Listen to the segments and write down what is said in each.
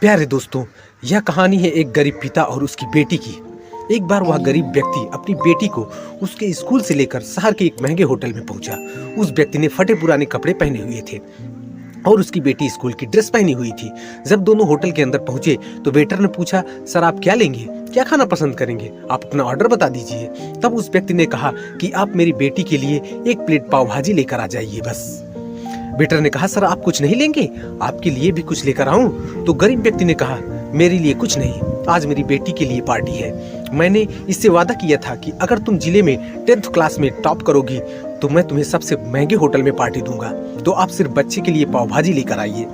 प्यारे दोस्तों, यह कहानी है एक गरीब पिता और उसकी बेटी की। एक बार वह गरीब व्यक्ति अपनी बेटी को उसके स्कूल से लेकर शहर के एक महंगे होटल में पहुंचा। उस व्यक्ति ने फटे पुराने कपड़े पहने हुए थे और उसकी बेटी स्कूल की ड्रेस पहनी हुई थी। जब दोनों होटल के अंदर पहुंचे तो वेटर ने पूछा, सर आप क्या लेंगे, क्या खाना पसंद करेंगे, आप अपना ऑर्डर बता दीजिए। तब उस व्यक्ति ने कहा कि आप मेरी बेटी के लिए एक प्लेट पाव भाजी लेकर आ जाइए बस। वेटर ने कहा, सर आप कुछ नहीं लेंगे, आपके लिए भी कुछ लेकर आऊं? तो गरीब व्यक्ति ने कहा, मेरे लिए कुछ नहीं, आज मेरी बेटी के लिए पार्टी है। मैंने इससे वादा किया था कि अगर तुम जिले में 10th क्लास में टॉप करोगी तो मैं तुम्हें सबसे महंगे होटल में पार्टी दूंगा, तो आप सिर्फ बच्चे के लिए पाव भाजी लेकर आइए।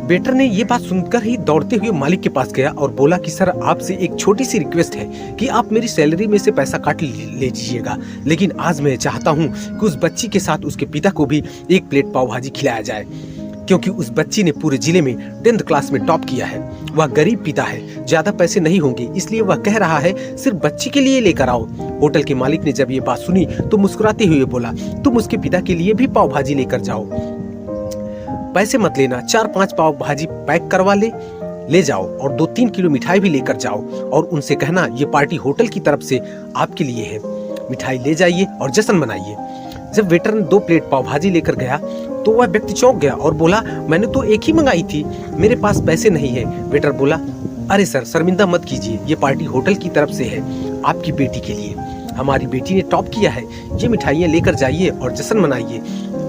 वेटर ने ये बात सुनकर ही दौड़ते हुए मालिक के पास गया और बोला कि सर आपसे एक छोटी सी रिक्वेस्ट है कि आप मेरी सैलरी में से पैसा काट लीजिएगा, लेकिन आज मैं चाहता हूँ कि उस बच्ची के साथ उसके पिता को भी एक प्लेट पाव भाजी खिलाया जाए, क्योंकि उस बच्ची ने पूरे जिले में 10th क्लास में टॉप किया है। वह गरीब पिता है, ज्यादा पैसे नहीं होंगे, इसलिए वह कह रहा है सिर्फ बच्ची के लिए लेकर आओ। होटल के मालिक ने जब ये बात सुनी तो मुस्कुराते हुए बोला, तुम उसके पिता के लिए भी पाव भाजी लेकर जाओ, पैसे मत लेना, 4-5 पाव भाजी पैक करवा ले जाओ और 2-3 किलो मिठाई भी लेकर जाओ और उनसे कहना ये पार्टी होटल की तरफ से आपके लिए है। मिठाई ले जाइए और जश्न मनाइए। जब वेटर ने 2 प्लेट पाव भाजी लेकर गया तो वह व्यक्ति चौंक गया और बोला, मैंने तो एक ही मंगाई थी, मेरे पास पैसे नहीं है। वेटर बोला, अरे सर शर्मिंदा मत कीजिए, ये पार्टी होटल की तरफ से है आपकी बेटी के लिए। हमारी बेटी ने टॉप किया है, ये मिठाइयाँ लेकर जाइए और जश्न मनाइए।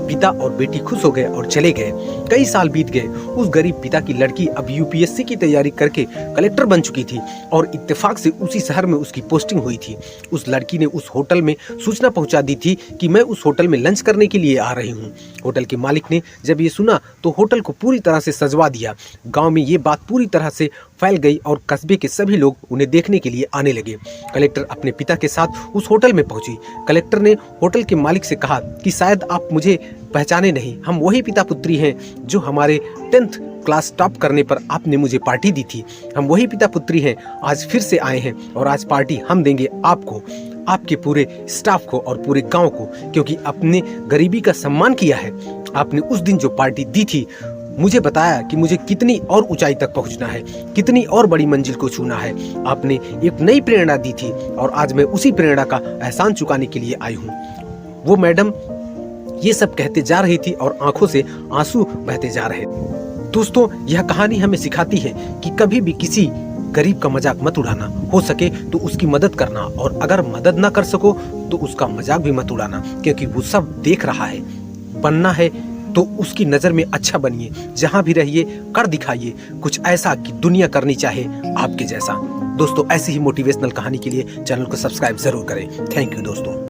पिता और बेटी खुश हो गए और चले गए। कई साल बीत गए। उस गरीब पिता की लड़की अब यूपीएससी की तैयारी करके कलेक्टर बन चुकी थी और इत्तेफाक से उसी शहर में उसकी पोस्टिंग हुई थी। उस लड़की ने उस होटल में सूचना पहुंचा दी थी कि मैं उस होटल में लंच करने के लिए आ रही हूं। होटल के मालिक ने जब ये सुना तो होटल को पूरी तरह से सजवा दिया। गाँव में ये बात पूरी तरह से फैल गई और कस्बे के सभी लोग उन्हें देखने के लिए आने लगे। कलेक्टर अपने पिता के साथ उस होटल में पहुंची। कलेक्टर ने होटल के मालिक से कहा कि शायद आप मुझे पहचाने नहीं, हम वही पिता पुत्री हैं जो हमारे 10th क्लास टॉप करने पर आपने मुझे पार्टी दी थी। हम वही पिता पुत्री हैं, आज फिर से आए हैं और आज पार्टी हम देंगे आपको, आपके पूरे स्टाफ को और पूरे गांव को, क्योंकि आपने गरीबी का सम्मान किया है। आपने उस दिन जो पार्टी दी थी मुझे बताया कि मुझे कितनी और ऊंचाई तक पहुंचना है, कितनी और बड़ी मंजिल को छूना है। आपने एक नई प्रेरणा दी थी और आज मैं उसी प्रेरणा का एहसान चुकाने के लिए आई हूँ। वो मैडम ये सब कहते जा रही थी और आंखों से आंसू बहते जा रहे। दोस्तों, यह कहानी हमें सिखाती है कि कभी भी किसी गरीब का मजाक मत उड़ाना, हो सके तो उसकी मदद करना, और अगर मदद ना कर सको तो उसका मजाक भी मत उड़ाना, क्योंकि वो सब देख रहा है। बनना है तो उसकी नजर में अच्छा बनिए, जहां भी रहिए कर दिखाइए कुछ ऐसा कि दुनिया करनी चाहे आपके जैसा। दोस्तों, ऐसी ही मोटिवेशनल कहानी के लिए चैनल को सब्सक्राइब जरूर करें। थैंक यू दोस्तों।